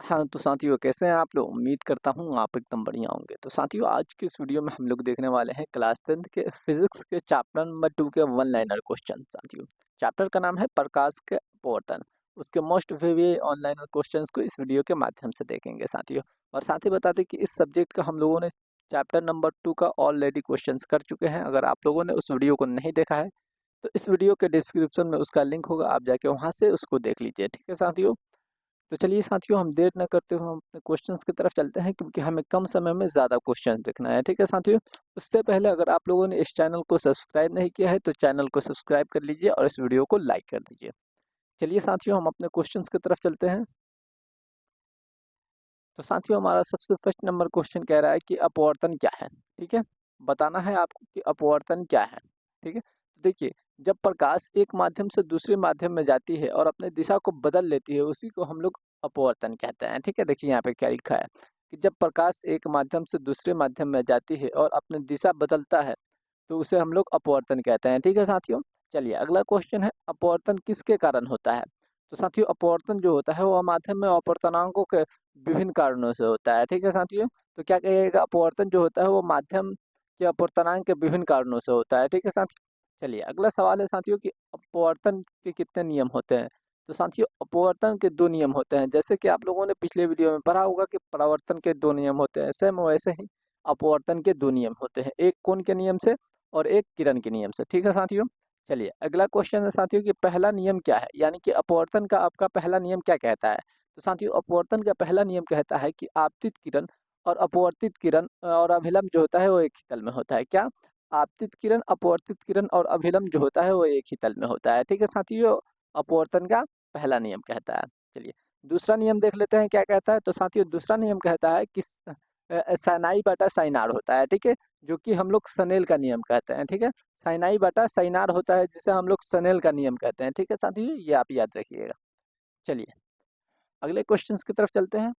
हाँ, तो साथियों कैसे हैं आप लोग? उम्मीद करता हूँ आप एकदम बढ़िया होंगे। तो साथियों आज की इस वीडियो में हम लोग देखने वाले हैं क्लास 10th के फिज़िक्स के चैप्टर नंबर 2 के वन लाइनर क्वेश्चन साथियों। चैप्टर का नाम है प्रकाश के अपवर्तन। उसके मोस्ट वेरिएबल ऑनलाइनर क्वेश्चंस को इस वीडियो के माध्यम से देखेंगे साथियों। और साथ ही बता दें कि इस सब्जेक्ट का हम लोगों ने चैप्टर नंबर 2 का ऑलरेडी क्वेश्चंस कर चुके हैं। अगर आप लोगों ने उस वीडियो को नहीं देखा है, तो इस वीडियो के डिस्क्रिप्शन में उसका लिंक होगा, आप जाके वहाँ से उसको देख लीजिए। ठीक है साथियों? तो चलिए साथियों हम देर न करते हुए हम अपने क्वेश्चंस की तरफ चलते हैं, क्योंकि हमें कम समय में ज़्यादा क्वेश्चन देखना है। ठीक है साथियों, उससे पहले अगर आप लोगों ने इस चैनल को सब्सक्राइब नहीं किया है तो चैनल को सब्सक्राइब कर लीजिए और इस वीडियो को लाइक कर दीजिए। चलिए साथियों हम अपने क्वेश्चंस की तरफ चलते हैं। तो साथियों हमारा सबसे फर्स्ट नंबर क्वेश्चन कह रहा है कि अपवर्तन क्या है। ठीक है, बताना है आपको कि अपवर्तन क्या है। ठीक है, तो देखिए, जब प्रकाश एक माध्यम से दूसरे माध्यम में जाती है और अपने दिशा को बदल लेती है, उसी को हम लोग अपवर्तन कहते हैं। ठीक है, देखिए यहाँ पे क्या लिखा है कि जब प्रकाश एक माध्यम से दूसरे माध्यम में जाती है और अपनी दिशा बदलता है, तो उसे हम लोग अपवर्तन कहते हैं। ठीक है साथियों, चलिए अगला क्वेश्चन है, अपवर्तन किसके कारण होता है। तो साथियों अपवर्तन जो होता है वो माध्यम में अपवर्तनांकों के विभिन्न कारणों से होता है। ठीक है साथियों, तो क्या कहिएगा, अपवर्तन जो होता है वो माध्यम के अपवर्तनांक के विभिन्न कारणों से होता है। ठीक है साथियों, चलिए अगला सवाल है साथियों कि अपवर्तन के कितने नियम होते हैं। तो साथियों अपवर्तन के दो नियम होते हैं, जैसे कि आप लोगों ने पिछले वीडियो में पढ़ा होगा कि परावर्तन के दो नियम होते हैं, सेम वैसे ही अपवर्तन के दो नियम होते हैं, एक कोण के नियम से और एक किरण के नियम से। ठीक है साथियों, चलिए अगला क्वेश्चन है साथियों कि पहला नियम क्या है, यानी कि अपवर्तन का आपका पहला नियम क्या कहता है। तो साथियों अपवर्तन का पहला नियम कहता है कि आपतित किरण और अपवर्तित किरण और अभिलंब जो होता है वो एक ही तल में होता है। क्या, आपतित किरण, अपवर्तित किरण और अभिलंब जो होता है वो एक ही तल में होता है। ठीक है साथियों, अपवर्तन का पहला नियम कहता है। चलिए दूसरा नियम देख लेते हैं क्या कहता है। तो साथियों दूसरा नियम कहता है कि साइनाई बटा साइनार होता है। ठीक है, जो कि हम लोग सनेल का नियम कहते हैं। ठीक है, साइनाई बटा साइनार होता है जिसे हम लोग सनेल का नियम कहते हैं। ठीक है साथियों, ये आप याद रखिएगा। चलिए अगले क्वेश्चंस की तरफ चलते हैं।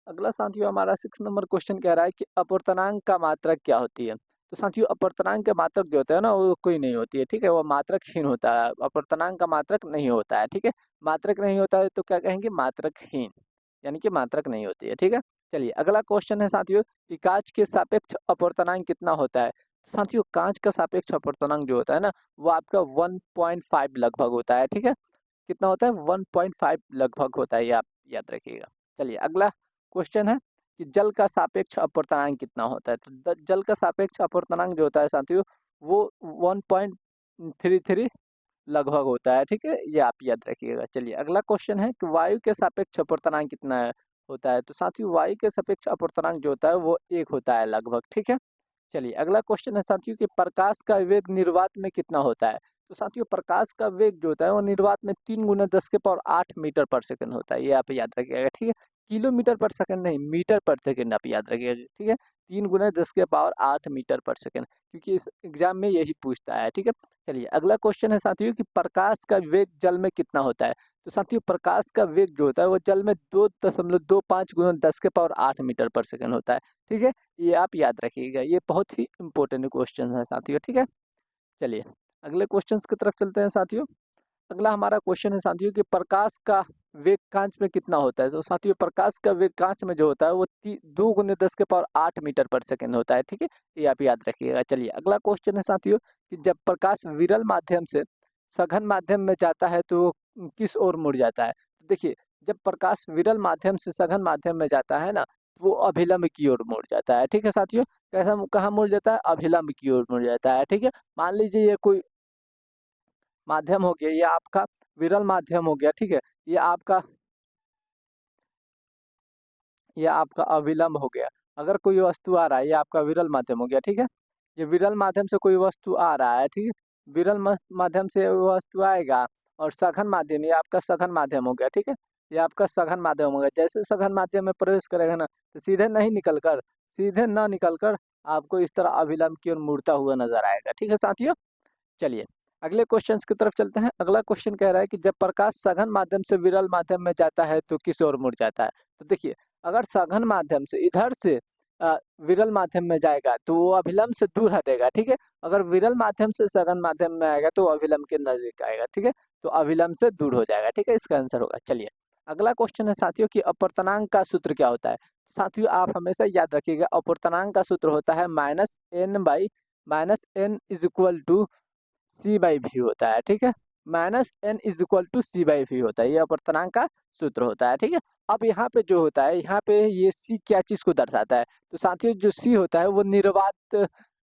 अगला साथियों हमारा 6 नंबर क्वेश्चन कह रहा है कि अपवर्तनांक का मात्रक क्या होती है। तो साथियों अपवर्तनांक के मात्रक जो होता है ना वो कोई नहीं होती है। ठीक है, वो मात्रकहीन होता है, अपवर्तनांक का मात्रक नहीं होता है। ठीक है, मात्रक नहीं होता है तो क्या कहेंगे, मात्रकहीन, यानी कि मात्रक नहीं होती है। ठीक है, चलिए अगला क्वेश्चन है साथियों कि कांच के सापेक्ष अपवर्तनांक कितना होता है। तो साथियों कांच का सापेक्ष अपवर्तनांक जो होता है ना वो आपका 1.5 लगभग होता है। ठीक है, कितना होता है, 1.5 लगभग होता है, ये आप याद रखिएगा। चलिए अगला क्वेश्चन है कि जल का सापेक्ष अपवर्तनांक कितना होता है। तो जल का सापेक्ष अपवर्तनांक जो होता है साथियों वो 1.33 लगभग होता है। ठीक है, ये आप याद रखिएगा। चलिए अगला क्वेश्चन है कि वायु के सापेक्ष अपवर्तनांक कितना होता है। तो साथियों वायु के सापेक्ष अपवर्तनांक जो होता है वो 1 होता है लगभग। ठीक है, चलिए अगला क्वेश्चन है साथियों कि प्रकाश का वेग निर्वात में कितना होता है। तो साथियों प्रकाश का वेग जो होता है वो निर्वात में 3 गुना 10 के पावर 8 मीटर पर सेकंड होता है, ये आप याद रखिएगा। ठीक है, किलोमीटर पर सेकंड नहीं, मीटर पर सेकंड आप याद रखिएगा। ठीक है, 3 गुना 10 के पावर 8 मीटर पर सेकंड, क्योंकि इस एग्जाम में यही पूछता है। ठीक है, चलिए अगला क्वेश्चन है साथियों कि प्रकाश का वेग जल में कितना होता है। तो साथियों प्रकाश का वेग जो होता है वो जल में 2.25 गुना 10 के पावर 8 मीटर पर सेकंड होता है। ठीक है, ये आप याद रखिएगा, ये बहुत ही इंपॉर्टेंट क्वेश्चन है साथियों। ठीक है, चलिए अगले क्वेश्चन की तरफ चलते हैं साथियों। अगला हमारा क्वेश्चन है साथियों कि प्रकाश का वेग कांच में कितना होता है। तो साथियों प्रकाश का वेग कांच में जो होता है वो 2 गुने 10 के पावर 8 मीटर पर सेकंड होता है। ठीक है, ये आप याद रखिएगा। चलिए अगला क्वेश्चन है साथियों कि जब प्रकाश विरल माध्यम से सघन माध्यम में जाता है तो वो किस ओर मुड़ जाता है। तो देखिए, जब प्रकाश विरल माध्यम से सघन माध्यम में जाता है ना, वो अभिलंब की ओर मुड़ जाता है। ठीक है साथियों, कैसा कहाँ मुड़ जाता है, अभिलंब की ओर मुड़ जाता है। ठीक है, मान लीजिए ये कोई माध्यम हो गया, ये आपका विरल माध्यम हो गया। ठीक है, ये आपका ये आपका अविलंब हो गया। अगर कोई वस्तु आ रहा है, ये आपका विरल माध्यम हो गया। ठीक है, ये विरल माध्यम से कोई वस्तु आ रहा है। ठीक है, विरल माध्यम से वो वस्तु आएगा और सघन माध्यम, ये आपका सघन माध्यम हो गया। ठीक है, ये आपका सघन माध्यम हो गया। जैसे सघन माध्यम में प्रवेश करेगा ना तो सीधे नहीं निकल कर, सीधे न निकल कर आपको इस तरह अभिलंब की ओर मुड़ता हुआ नजर आएगा। ठीक है साथियों, चलिए अगले क्वेश्चन की तरफ चलते हैं। अगला क्वेश्चन कह रहा है कि जब प्रकाश सघन माध्यम से विरल माध्यम में जाता है तो किस ओर मुड़ जाता है। तो देखिए, अगर सघन माध्यम से इधर से विरल माध्यम में जाएगा तो वो अभिलंब से दूर हटेगा। ठीक है, अगर विरल माध्यम से सघन माध्यम में आएगा तो अभिलंब के नजदीक आएगा। ठीक है, तो अभिलंब से दूर हो जाएगा। ठीक है, इसका आंसर होगा। चलिए अगला क्वेश्चन है साथियों कि अपवर्तनांक का सूत्र क्या होता है। साथियों आप हमेशा याद रखिएगा अपवर्तनांक का सूत्र होता है -n is equal to C/V होता है, ठीक है। -n is equal to C/V होता है, ये अपवर्तनांक का सूत्र होता है, ठीक है। अब यहाँ पे जो होता है, यहाँ पे ये C क्या चीज को दर्शाता है, तो साथियों जो C होता है वो निर्वात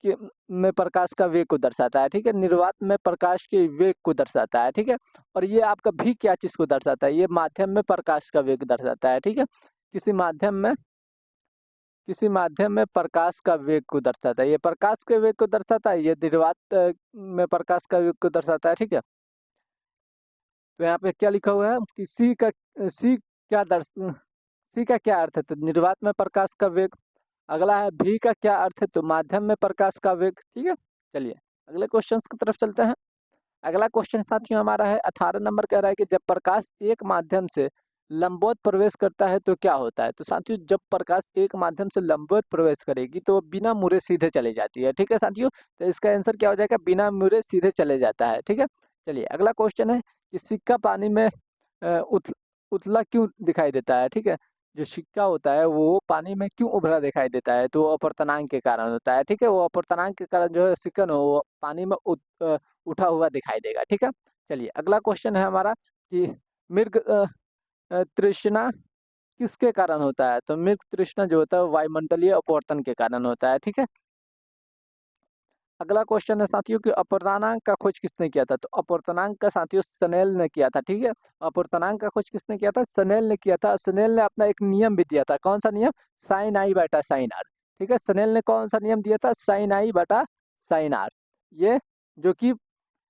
के में प्रकाश का वेग को दर्शाता है, ठीक है। निर्वात में प्रकाश के वेग को दर्शाता है, ठीक है। और ये आपका भी क्या चीज को दर्शाता है, ये माध्यम में प्रकाश का वेग दर्शाता है, ठीक है। किसी माध्यम में प्रकाश का वेग को दर्शाता है, ये प्रकाश के वेग को दर्शाता है, ये निर्वात में प्रकाश का वेग को दर्शाता है, ठीक है। तो यहाँ पे क्या लिखा हुआ है कि सी का क्या अर्थ है, तो निर्वात में प्रकाश का वेग। अगला है भी का क्या अर्थ है, तो माध्यम में प्रकाश का वेग, ठीक है। चलिए अगले क्वेश्चन की तरफ चलते हैं। अगला क्वेश्चन साथियों हमारा है 18 नंबर, कह रहा है कि जब प्रकाश एक माध्यम से लंबवत प्रवेश करता है तो क्या होता है। तो साथियों जब प्रकाश एक माध्यम से लंबवत प्रवेश करेगी तो बिना मुड़े सीधे चले जाती है, ठीक है साथियों। तो इसका आंसर क्या हो जाएगा, बिना मुड़े सीधे चले जाता है, ठीक है। चलिए अगला क्वेश्चन है कि सिक्का पानी में उथला क्यों दिखाई देता है, ठीक है। जो सिक्का होता है वो पानी में क्यों उभरा दिखाई देता है, तो अपवर्तनांक के कारण होता है, ठीक है। वो अपवर्तनांक के कारण जो है सिक्का वो पानी में उठा हुआ दिखाई देगा, ठीक है। चलिए अगला क्वेश्चन है हमारा कि मृग तृष्णा किसके कारण होता है, तो मृग तृष्णा जो होता है वायुमंडलीय अपवर्तन के कारण होता है, ठीक है। अगला क्वेश्चन है साथियों कि अपवर्तनांक का खोज किसने किया था, तो अपवर्तनांक का साथियों स्नेल ने किया था, ठीक है। अपवर्तनांक का खोज किसने किया था, स्नेल ने किया था। स्नेल ने अपना एक नियम भी दिया था, कौन सा नियम, साइन आई बटा साइन आर, ठीक है। स्नेल ने कौन सा नियम दिया था, साइन आई बटा साइन आर, ये जो कि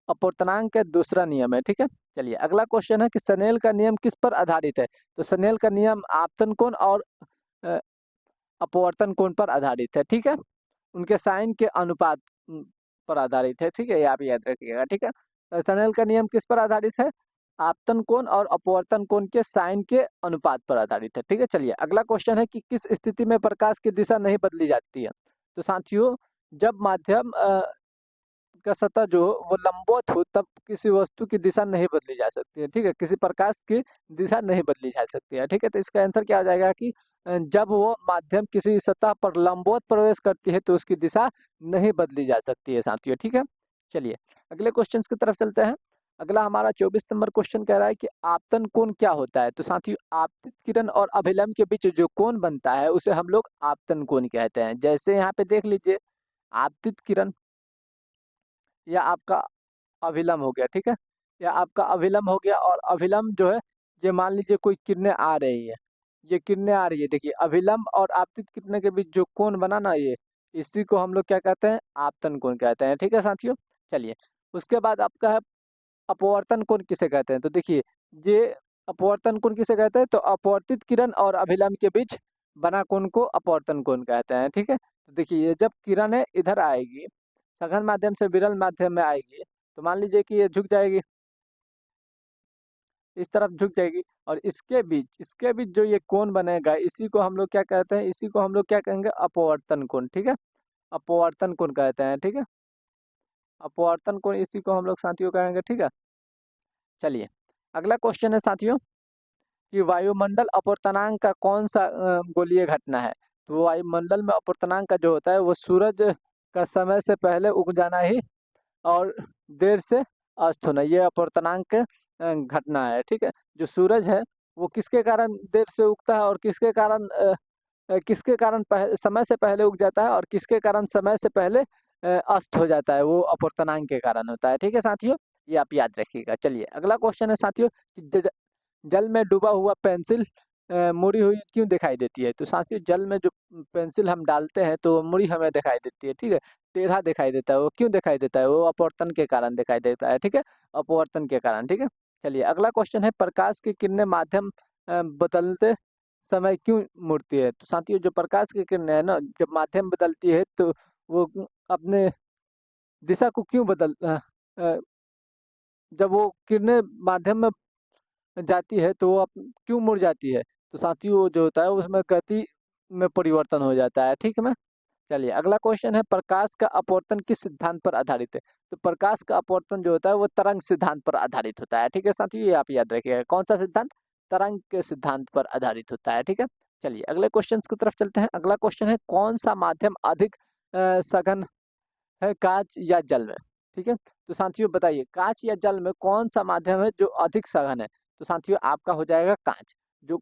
अपवर्तनांक का दूसरा नियम है, ठीक है। चलिए अगला क्वेश्चन है कि स्नेल का नियम किस पर आधारित है, तो स्नेल का नियम आपतन कोण और अ, अपवर्तन कोण पर आधारित है, ठीक है। उनके साइन के अनुपात पर आधारित है, ठीक है, ये आप याद रखिएगा, ठीक है। तो स्नेल का नियम किस पर आधारित है, आपतन कोण और अपवर्तन कोण के साइन के अनुपात पर आधारित है, ठीक है। चलिए अगला क्वेश्चन है कि किस स्थिति में प्रकाश की दिशा नहीं बदली जाती है, तो साथियों जब माध्यम का सतह जो वो लंबवत हो तब किसी वस्तु की दिशा नहीं बदली जा सकती है, ठीक है। किसी प्रकाश की दिशा नहीं बदली जा सकती है, ठीक है। तो इसका आंसर क्या हो जाएगा कि जब वो माध्यम किसी सतह पर लंबवत प्रवेश करती है तो उसकी दिशा नहीं बदली जा सकती है साथियों, ठीक है। चलिए अगले क्वेश्चन की तरफ चलते हैं। अगला हमारा 24 नंबर क्वेश्चन कह रहा है कि आपतन कोण क्या होता है, तो साथियों आपतित किरण और अभिलंब के बीच जो कोण बनता है उसे हम लोग आपतन कोण कहते हैं। जैसे यहाँ पे देख लीजिए आपतित किरण या आपका अभिलंब हो गया, ठीक है। या आपका अभिलंब हो गया, और अभिलंब जो है ये मान लीजिए कोई किरणें आ रही है, ये किरणें आ रही है, देखिए अभिलंब और आपतित किरणें के बीच जो कोण बना ना, ये इसी को हम लोग क्या कहते हैं, आपतन कोण कहते हैं, ठीक है साथियों। चलिए उसके बाद आपका है अपवर्तन कोण किसे कहते हैं, तो देखिए ये अपवर्तन कोण किसे कहते हैं, तो अपवर्तित किरण और अभिलंब के बीच बना कोण को अपवर्तन कोण कहते हैं, ठीक है। तो देखिए ये जब किरणें इधर आएगी, सघन माध्यम से विरल माध्यम में आएगी, तो मान लीजिए कि ये झुक जाएगी, इस तरफ झुक जाएगी, और इसके बीच जो ये कोण बनेगा इसी को हम लोग क्या कहते हैं, इसी को हम लोग क्या कहेंगे, अपवर्तन कोण, ठीक है। अपवर्तन कोण कहते हैं, ठीक है। अपवर्तन कोण इसी को हम लोग साथियों कहेंगे, ठीक है। चलिए अगला क्वेश्चन है साथियों कि वायुमंडल अपवर्तनांक का कौन सा गोलीय घटना है, तो वायुमंडल में अपवर्तनांक का जो होता है वो सूरज का समय से पहले उग जाना ही और देर से अस्त होना, ये अपवर्तनांक घटना है, ठीक है। जो सूरज है वो किसके कारण देर से उगता है और किसके कारण समय से पहले उग जाता है, और किसके कारण समय से पहले अस्त हो जाता है, वो अपवर्तनांक के कारण होता है, ठीक है साथियों, ये आप याद रखिएगा। चलिए अगला क्वेश्चन है साथियों कि जल में डूबा हुआ पेंसिल मुड़ी हुई क्यों दिखाई देती है, तो साथियों जल में जो पेंसिल हम डालते हैं तो मुड़ी हमें दिखाई देती है, ठीक है, टेढ़ा दिखाई देता है, वो क्यों दिखाई देता है, वो अपवर्तन के कारण दिखाई देता है, ठीक है, अपवर्तन के कारण, ठीक है। चलिए अगला क्वेश्चन है प्रकाश की किरणें माध्यम बदलते समय क्यों मुड़ती है, तो साथियों जो प्रकाश की किरणें है ना, जब माध्यम बदलती है तो वो अपने दिशा को क्यों अ, जब वो किरणें माध्यम में जाती है तो वो क्यों मुड़ जाती है, तो साथियों वो जो होता है उसमें गति में परिवर्तन हो जाता है, ठीक है ना। चलिए अगला क्वेश्चन है प्रकाश का अपवर्तन किस सिद्धांत पर आधारित है, तो प्रकाश का अपवर्तन जो होता है वो तरंग सिद्धांत पर आधारित होता है, ठीक है साथियों, ये आप याद रखिएगा, कौन सा सिद्धांत, तरंग के सिद्धांत पर आधारित होता है। ठीक है, चलिए अगले क्वेश्चन की तरफ चलते हैं। अगला क्वेश्चन है, कौन सा माध्यम अधिक सघन है, कांच या जल में? ठीक है, तो साथियों बताइए, कांच या जल में कौन सा माध्यम है जो अधिक सघन है? तो साथियों आपका हो जाएगा कांच। जो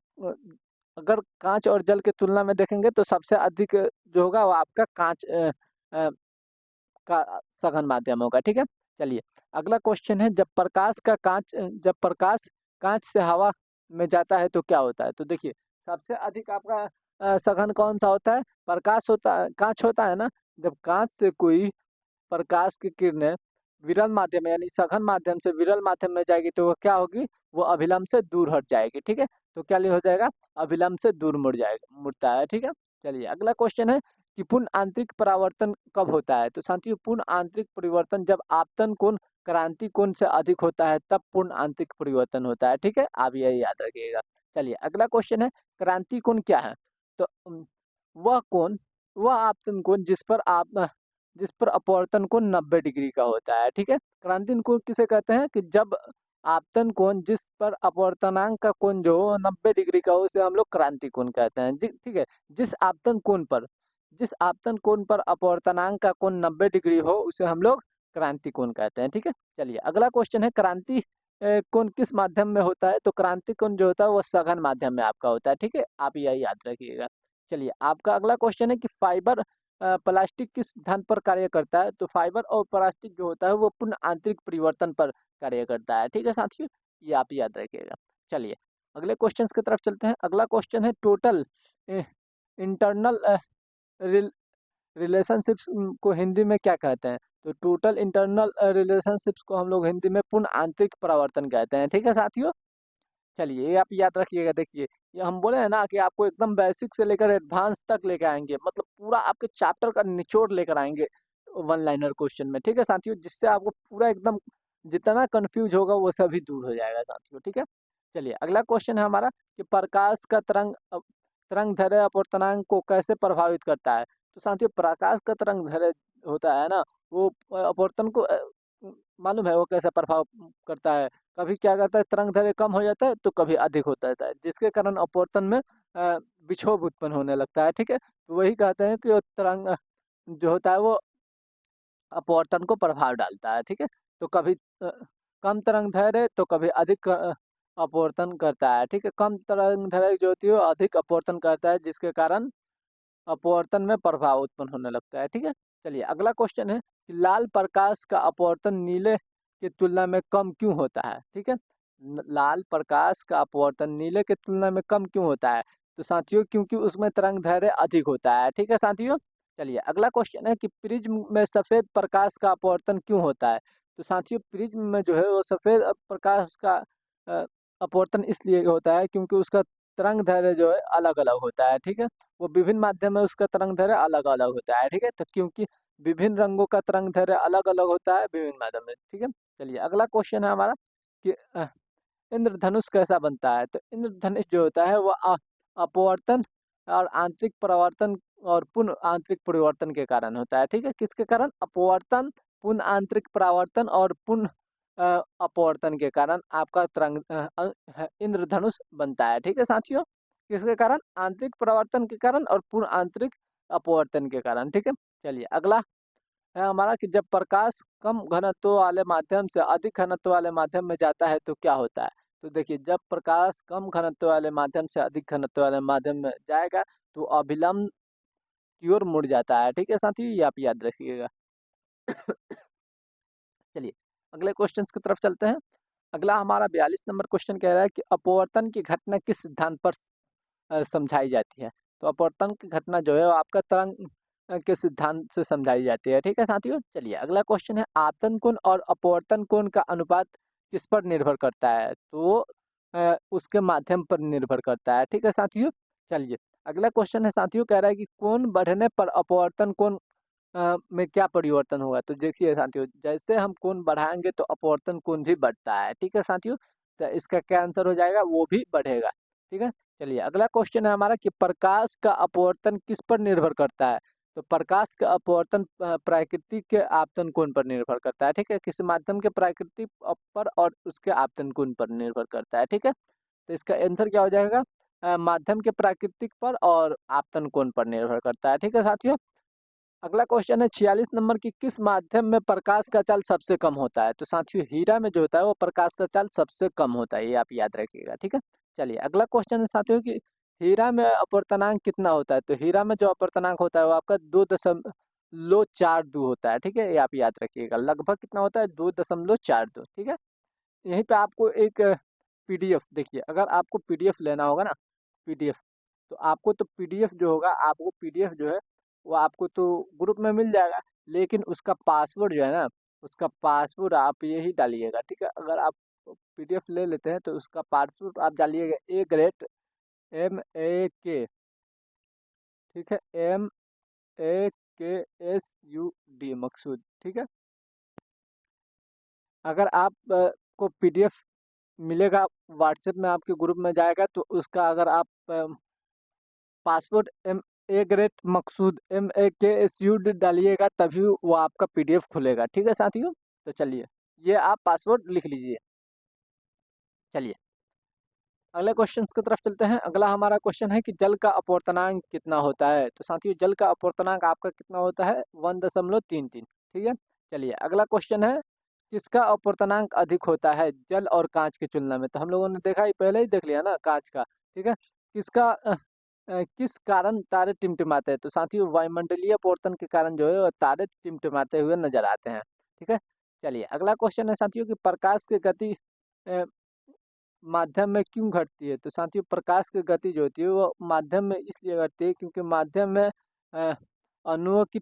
अगर कांच और जल की तुलना में देखेंगे तो सबसे अधिक जो होगा वो आपका कांच अ, का सघन माध्यम होगा। ठीक है, चलिए अगला क्वेश्चन है, जब प्रकाश कांच से हवा में जाता है तो क्या होता है? तो देखिए, सबसे अधिक आपका सघन कौन सा होता है? प्रकाश होता है, कांच होता है ना। जब कांच से कोई प्रकाश की किरणें विरल माध्यम यानी सघन माध्यम से विरल माध्यम में जाएगी तो वो क्या होगी? वो अभिलंब से दूर हट जाएगी। ठीक है, तो क्या हो जाएगा? अभिलंब से दूर मुड़ता है। ठीक है, चलिए अगला क्वेश्चन है कि पूर्ण आंतरिक परावर्तन कब होता है? तो साथियों, पूर्ण आंतरिक परिवर्तन जब आपतन कोण क्रांति कोण से अधिक होता है, तब पूर्ण आंतरिक परिवर्तन होता है। ठीक है, आप यही याद रखिएगा। चलिए अगला क्वेश्चन है, क्रांति कोण क्या है? तो वह कोण, वह आपतन कोण जिस पर अपवर्तन कोण 90 डिग्री का होता है। ठीक है, क्रांतिन कोण किसे कहते हैं? कि जब आपतन कोण जिस पर अपवर्तनांक का कोण जो 90 डिग्री का हो, उसे हम लोग क्रांति कोण कहते हैं। ठीक है, जिस आपतन कोण पर अपवर्तनांक का कोण 90 डिग्री हो, उसे हम लोग क्रांति कोण कहते हैं। ठीक है, चलिए अगला क्वेश्चन है, क्रांति कोण किस माध्यम में होता है? तो क्रांति कोण जो होता है वो सघन माध्यम में आपका होता है। ठीक है, आप यही याद रखिएगा। चलिए आपका अगला क्वेश्चन है कि फाइबर प्लास्टिक किस सिद्धांत पर कार्य करता है? तो फाइबर और प्लास्टिक जो होता है वो पूर्ण आंतरिक परिवर्तन पर कार्य करता है। ठीक है साथियों, ये आप याद रखिएगा। चलिए अगले क्वेश्चन की तरफ चलते हैं। अगला क्वेश्चन है, टोटल इंटरनल रिलेशनशिप्स को हिंदी में क्या कहते हैं? तो टोटल इंटरनल रिलेशनशिप्स को हम लोग हिंदी में पूर्ण आंतरिक परावर्तन कहते हैं। ठीक है साथियों, चलिए ये आप याद रखिएगा। देखिए, ये हम बोले हैं ना कि आपको एकदम बेसिक से लेकर एडवांस तक लेकर आएंगे, मतलब पूरा आपके चैप्टर का निचोड़ लेकर आएंगे वन लाइनर क्वेश्चन में। ठीक है साथियों, जिससे आपको पूरा एकदम जितना कंफ्यूज होगा वो सभी दूर हो जाएगा साथियों। ठीक है, चलिए अगला क्वेश्चन है हमारा कि प्रकाश का तरंग दैर्ध्य अपवर्तनांक को कैसे प्रभावित करता है? तो साथियों, प्रकाश का तरंग दैर्ध्य होता है ना, वो अपवर्तन को मालूम है वो कैसे प्रभाव करता है? कभी क्या करता है, तरंग दैर्ध्य कम हो जाता है तो कभी अधिक होता है, जिसके कारण अपवर्तन में विक्षोभ उत्पन्न होने लगता है। ठीक है, तो वही कहते हैं कि वो तरंग जो होता है वो अपवर्तन को प्रभाव डालता है। ठीक है, तो कभी कम तरंग दैर्ध्य तो कभी अधिक अपवर्तन करता है। ठीक है, कम तरंग दैर्ध्य जो होती है वो अधिक अपवर्तन करता है, जिसके कारण अपवर्तन में प्रभाव उत्पन्न होने लगता है। ठीक है, चलिए अगला क्वेश्चन है कि लाल प्रकाश का अपवर्तन नीले की तुलना में कम क्यों होता है? ठीक है, लाल प्रकाश का अपवर्तन नीले की तुलना में कम क्यों होता है? तो साथियों, क्योंकि उसमें तरंग दैर्ध्य अधिक होता है। ठीक है साथियों, चलिए अगला क्वेश्चन है कि प्रिज्म में सफेद प्रकाश का अपवर्तन क्यों होता है? तो साथियों, प्रिज्म में जो है वो सफेद प्रकाश का अ, अपवर्तन इसलिए होता है क्योंकि उसका तरंग दैर्ध्य जो है अलग अलग होता है। ठीक है, वो विभिन्न माध्यम में उसका तरंग दैर्ध्य अलग अलग होता है। ठीक है, तो क्योंकि विभिन्न रंगों का तरंग दैर्ध्य अलग अलग होता है विभिन्न माध्यम में। ठीक है, चलिए अगला क्वेश्चन है हमारा कि इंद्रधनुष कैसा बनता है? तो इंद्रधनुष जो होता है वो अपवर्तन और आंतरिक परावर्तन और पुनः आंतरिक परिवर्तन के कारण होता है। ठीक है, किसके कारण? अपवर्तन, पुनः आंतरिक परावर्तन और पुनः अपवर्तन के कारण आपका इंद्रधनुष बनता है। ठीक है साथियों, किसके कारण? आंतरिक परावर्तन के कारण और पूर्ण आंतरिक अपवर्तन के कारण। ठीक है, चलिए अगला है हमारा कि जब प्रकाश कम घनत्व वाले माध्यम से अधिक घनत्व वाले माध्यम में जाता है तो क्या होता है? तो देखिए, जब प्रकाश कम घनत्व वाले माध्यम से अधिक घनत्व वाले माध्यम में जाएगा तो अभिलंब की ओर मुड़ जाता है। ठीक है साथियों, ये आप याद रखिएगा। चलिए अगले क्वेश्चन की तरफ चलते हैं। अगला हमारा 42 नंबर क्वेश्चन कह रहा है कि अपवर्तन की घटना किस सिद्धांत पर समझाई जाती है? तो अपवर्तन की घटना जो है वो आपका तरंग के सिद्धांत से समझाई जाती है। ठीक है साथियों, चलिए अगला क्वेश्चन है, आपतन कोण और अपवर्तन कोण का अनुपात किस पर निर्भर करता है? तो वो उसके माध्यम पर निर्भर करता है। ठीक है साथियों, चलिए अगला क्वेश्चन है साथियों, कह रहा है कि कोण बढ़ने पर अपवर्तन कोण में क्या परिवर्तन होगा? तो देखिए साथियों, जैसे हम कोण बढ़ाएंगे तो अपवर्तन कोण भी बढ़ता है। ठीक है साथियों, तो इसका क्या आंसर हो जाएगा? वो भी बढ़ेगा। ठीक है, चलिए अगला क्वेश्चन है हमारा कि प्रकाश का अपवर्तन किस पर निर्भर करता है? तो प्रकाश का अपवर्तन प्राकृतिक के आपतन कोण पर निर्भर करता है। ठीक है, किसी माध्यम के प्राकृतिक पर और उसके आपतन कोण पर निर्भर करता है। ठीक है, तो इसका आंसर क्या हो जाएगा? माध्यम के प्राकृतिक पर और आपतन कोण पर निर्भर करता है। ठीक है साथियों। अगला क्वेश्चन है 46 नंबर की, किस माध्यम में प्रकाश का चाल सबसे कम होता है? तो साथियों हीरा में जो होता है वो प्रकाश का चाल सबसे कम होता है, ये आप याद रखिएगा। ठीक है। चलिए अगला क्वेश्चन है साथियों कि हीरा में अपवर्तनांक कितना होता है? तो हीरा में जो अपवर्तनांक होता है वो आपका 2.42 होता है। ठीक है, ये आप याद रखिएगा। लगभग कितना होता है? 2.42। ठीक है। यहीं पे आपको एक पीडीएफ देखिए, अगर आपको पीडीएफ लेना होगा ना, पीडीएफ, तो आपको तो पीडीएफ जो होगा, आपको पीडीएफ जो है वो आपको तो ग्रुप में मिल जाएगा, लेकिन उसका पासवर्ड जो है ना, उसका पासवर्ड आप यही डालिएगा। ठीक है। अगर आप पीडीएफ ले लेते हैं तो उसका पासवर्ड आप डालिएगा A@MAK। ठीक है, MAKSUD, मकसूद। ठीक है। अगर आप को पीडीएफ मिलेगा व्हाट्सएप में, आपके ग्रुप में जाएगा, तो उसका अगर आप पासवर्ड MAKSUD डालिएगा तभी वो आपका पीडीएफ खुलेगा। ठीक है साथियों। तो चलिए ये आप पासवर्ड लिख लीजिए। चलिए अगले क्वेश्चन की तरफ चलते हैं। अगला हमारा क्वेश्चन है कि जल का अपवर्तनांक कितना होता है? तो साथियों जल का अपवर्तनांक आपका कितना होता है? 1.33। ठीक है। चलिए अगला क्वेश्चन है, किसका अपवर्तनांक अधिक होता है जल और कांच की तुलना में? तो हम लोगों ने देखा ही, पहले ही देख लिया ना कांच का। ठीक है। किसका किस कारण तारे टिमटिमाते हैं? तो साथियों वायुमंडलीय अपवर्तन के कारण जो है वो तारे टिमटिमाते हुए नजर आते हैं। ठीक है। चलिए अगला क्वेश्चन है साथियों कि प्रकाश की गति अ, माध्यम में क्यों घटती है? तो साथियों प्रकाश की गति जो होती है वो माध्यम में इसलिए घटती है क्योंकि माध्यम में अ, अणुओं की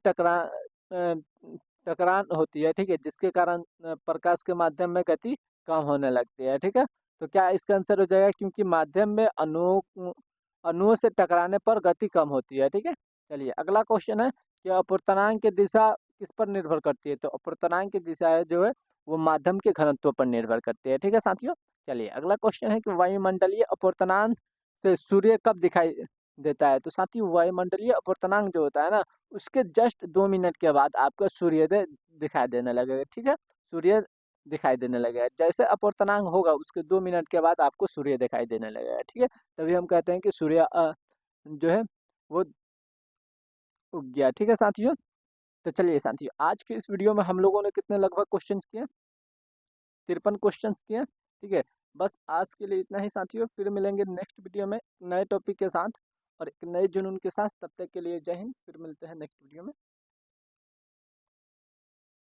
टकरान होती है। ठीक है, जिसके कारण प्रकाश के माध्यम में गति कम होने लगती है। ठीक है। तो क्या इसका आंसर हो जाएगा? क्योंकि माध्यम में अणुओं से टकराने पर गति कम होती है। ठीक है। चलिए अगला क्वेश्चन है कि अपवर्तनांक की दिशा किस पर निर्भर करती है? तो अपवर्तनांक की दिशा है जो है वो माध्यम के घनत्व पर निर्भर करती है। ठीक है साथियों। चलिए अगला क्वेश्चन है कि वायुमंडलीय अपवर्तनांक से सूर्य कब दिखाई देता है? तो साथियों वायुमंडलीय अपवर्तनांक जो होता है ना, उसके जस्ट 2 मिनट के बाद आपको सूर्योदय दिखाई देने लगेगा। ठीक है। सूर्य दिखाई देने लगेगा, जैसे अपवर्तनांक होगा उसके 2 मिनट के बाद आपको सूर्य दिखाई देने लगेगा। ठीक है। तभी हम कहते हैं कि सूर्य जो है वो उग गया। ठीक है साथियों। तो चलिए साथियों आज के इस वीडियो में हम लोगों ने कितने लगभग क्वेश्चंस किए? 53 क्वेश्चंस किए। ठीक है। बस आज के लिए इतना ही साथियों, फिर मिलेंगे नेक्स्ट वीडियो में नए टॉपिक के साथ और एक नए जुनून के साथ। तब तक के लिए जय हिंद, फिर मिलते हैं नेक्स्ट वीडियो में।